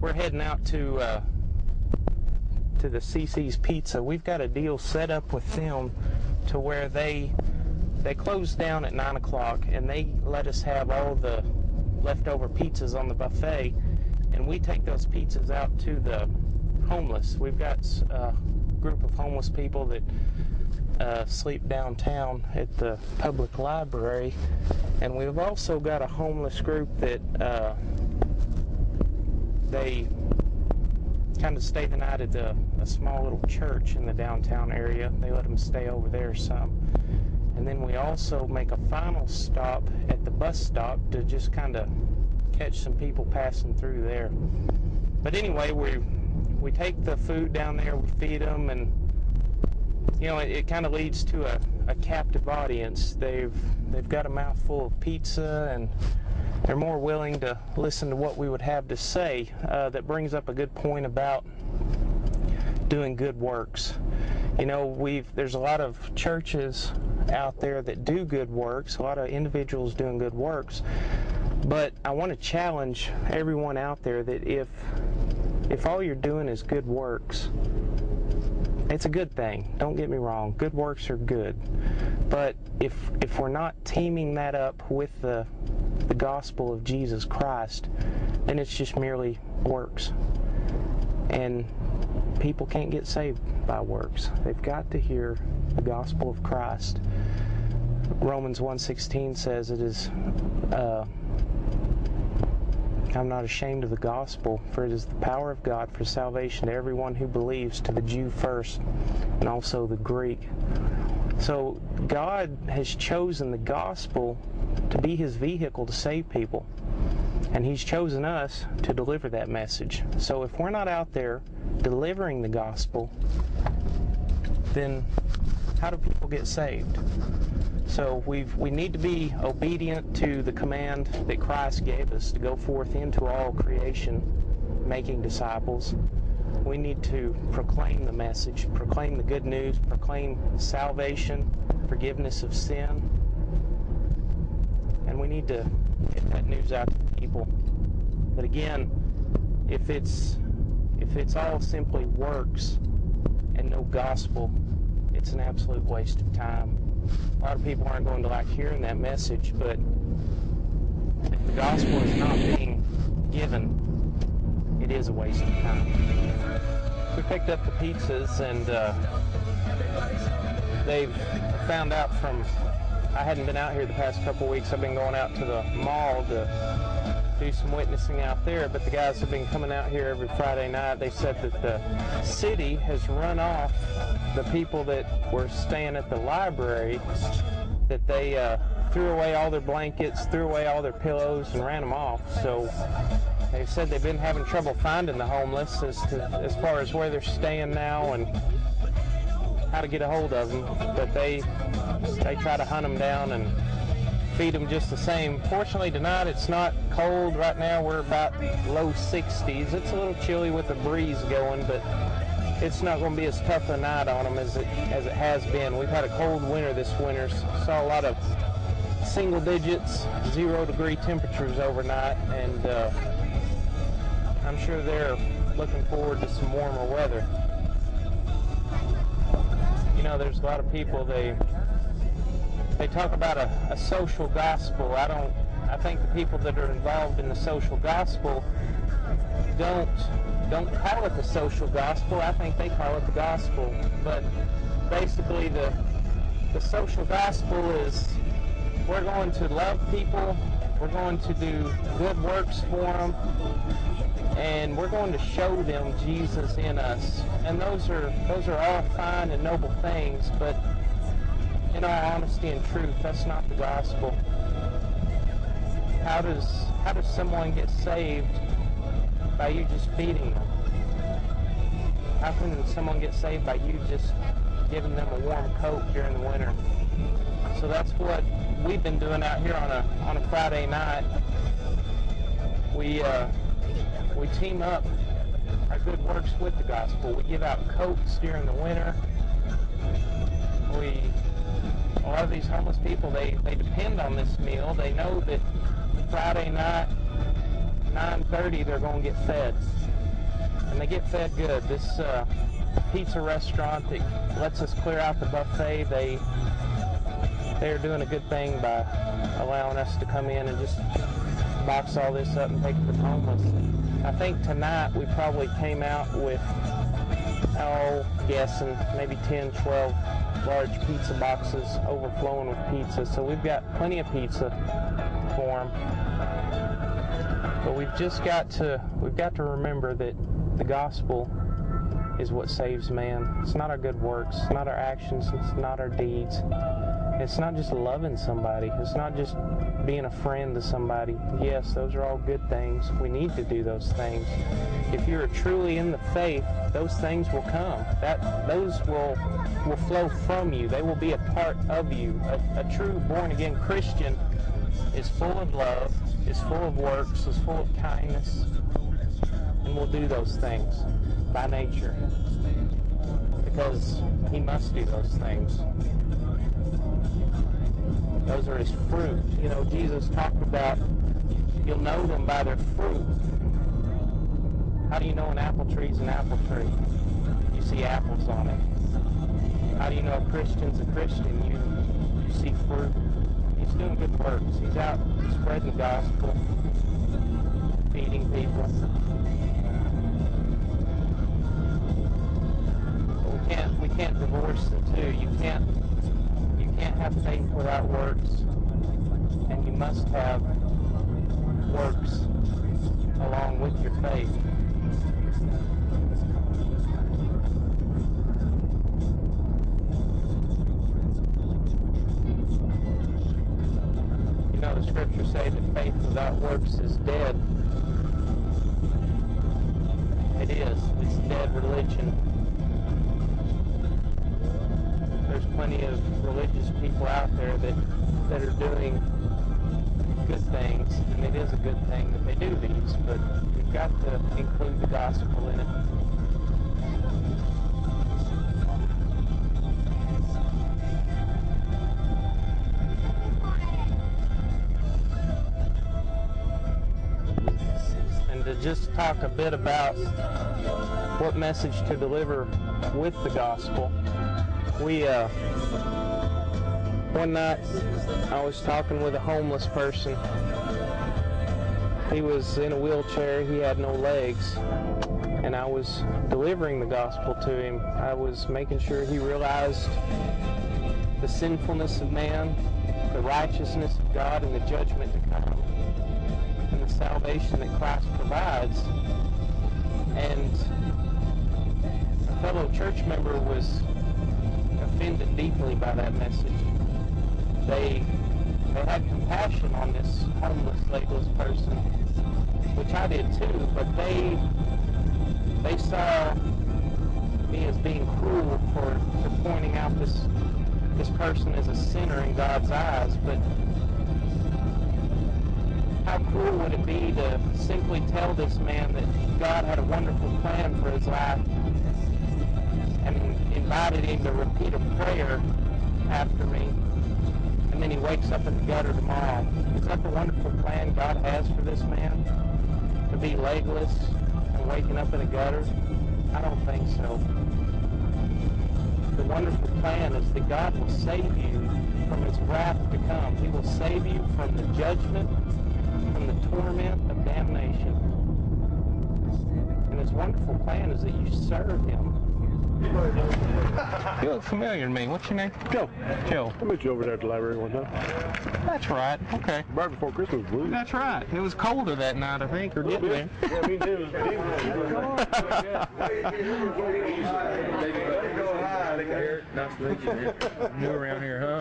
we're heading out to the CC's Pizza. We've got a deal set up with them to where they close down at 9 o'clock and they let us have all the leftover pizzas on the buffet, and we take those pizzas out to the homeless. We've got a group of homeless people that sleep downtown at the public library, and we've also got a homeless group that they kind of stay the night at a small little church in the downtown area. They let them stay over there some. And then we also make a final stop at the bus stop to just kind of catch some people passing through there. But anyway, we take the food down there, we feed them, and you know, it kind of leads to a captive audience. They've got a mouthful of pizza, and they're more willing to listen to what we would have to say. That brings up a good point about doing good works. You know, there's a lot of churches out there that do good works, a lot of individuals doing good works, but I want to challenge everyone out there that if all you're doing is good works, it's a good thing. Don't get me wrong. Good works are good. But if we're not teaming that up with the gospel of Jesus Christ, then it's just merely works. And people can't get saved by works. They've got to hear the gospel of Christ. Romans 1:16 says it is, I'm not ashamed of the gospel, for it is the power of God for salvation to everyone who believes, to the Jew first, and also the Greek. So God has chosen the gospel to be his vehicle to save people, and he's chosen us to deliver that message. So if we're not out there delivering the gospel, then how do people get saved? So we need to be obedient to the command that Christ gave us to go forth into all creation, making disciples. We need to proclaim the message, proclaim the good news, proclaim salvation, forgiveness of sin, and we need to get that news out to people. But again, if it's all simply works and no gospel, it's an absolute waste of time. A lot of people aren't going to like hearing that message, but if the gospel is not being given, it is a waste of time. We picked up the pizzas, and they've found out from, I hadn't been out here the past couple weeks. I've been going out to the mall to do some witnessing out there, but the guys have been coming out here every Friday night. They said that the city has run off the people that were staying at the library, that they threw away all their blankets, threw away all their pillows, and ran them off. So they said they've been having trouble finding the homeless as far as where they're staying now and how to get a hold of them, but they try to hunt them down and feed them just the same. Fortunately tonight it's not cold. Right now we're about low 60s. It's a little chilly with the breeze going, but it's not going to be as tough a night on them as it has been. We've had a cold winter this winter. Saw a lot of single digits, 0-degree temperatures overnight, and I'm sure they're looking forward to some warmer weather. You know, there's a lot of people, they talk about a social gospel. I think the people that are involved in the social gospel don't call it the social gospel. I think they call it the gospel. But basically the social gospel is we're going to love people, we're going to do good works for them, and we're going to show them Jesus in us. And those are all fine and noble things, but in all honesty and truth, that's not the gospel. How does someone get saved by you just feeding them? How can someone get saved by you just giving them a warm coat during the winter? So that's what we've been doing out here on a Friday night. We team up our good works with the gospel. We give out coats during the winter. A lot of these homeless people, they depend on this meal. They know that Friday night, 9:30, they're going to get fed. and they get fed good. This pizza restaurant that lets us clear out the buffet, they are doing a good thing by allowing us to come in and just box all this up and take it to the homeless. I think tonight we probably came out with, guessing, maybe 10, 12 large pizza boxes overflowing with pizza. So we've got plenty of pizza for them. But we've got to remember that the gospel is what saves man. It's not our good works, it's not our actions, it's not our deeds. It's not just loving somebody. It's not just being a friend to somebody. Yes, those are all good things. We need to do those things. If you're truly in the faith, those things will come. Those will flow from you. They will be a part of you. A true born-again Christian is full of love, is full of works, is full of kindness, and will do those things by nature, because he must do those things. Those are his fruit. You know, Jesus talked about, you'll know them by their fruit. How do you know an apple tree is an apple tree? You see apples on it. How do you know a Christian's a Christian? You see fruit. He's doing good works. He's out spreading the gospel, feeding people. But we can't divorce the two. You can't have faith without works, and you must have works along with your faith. You know, the scriptures say that faith without works is dead. It is. It's dead religion. There's plenty of religious people out there that are doing good things, and it is a good thing that they do these, but we've got to include the gospel in it. And to just talk a bit about what message to deliver with the gospel. One night I was talking with a homeless person. He was in a wheelchair, he had no legs, and I was delivering the gospel to him. I was making sure he realized the sinfulness of man, the righteousness of God, and the judgment to come, and the salvation that Christ provides. And a fellow church member was offended deeply by that message. They had compassion on this homeless, legless person, which I did too, but they saw me as being cruel for pointing out this person as a sinner in God's eyes. But how cruel would it be to simply tell this man that God had a wonderful plan for his life and invited him to repeat a prayer after me, and then he wakes up in the gutter tomorrow? Is that the wonderful plan God has for this man? To be legless and waking up in a gutter? I don't think so. The wonderful plan is that God will save you from his wrath to come. He will save you from the judgment, from the torment of damnation. And his wonderful plan is that you serve him. You look familiar to me. What's your name? Joe. Joe. I met you over there at the library one time. That's right. Okay. Right before Christmas, blues. That's right. It was colder that night, I think, or getting there. Yeah, me too. Nice to meet you, man. New around here, huh?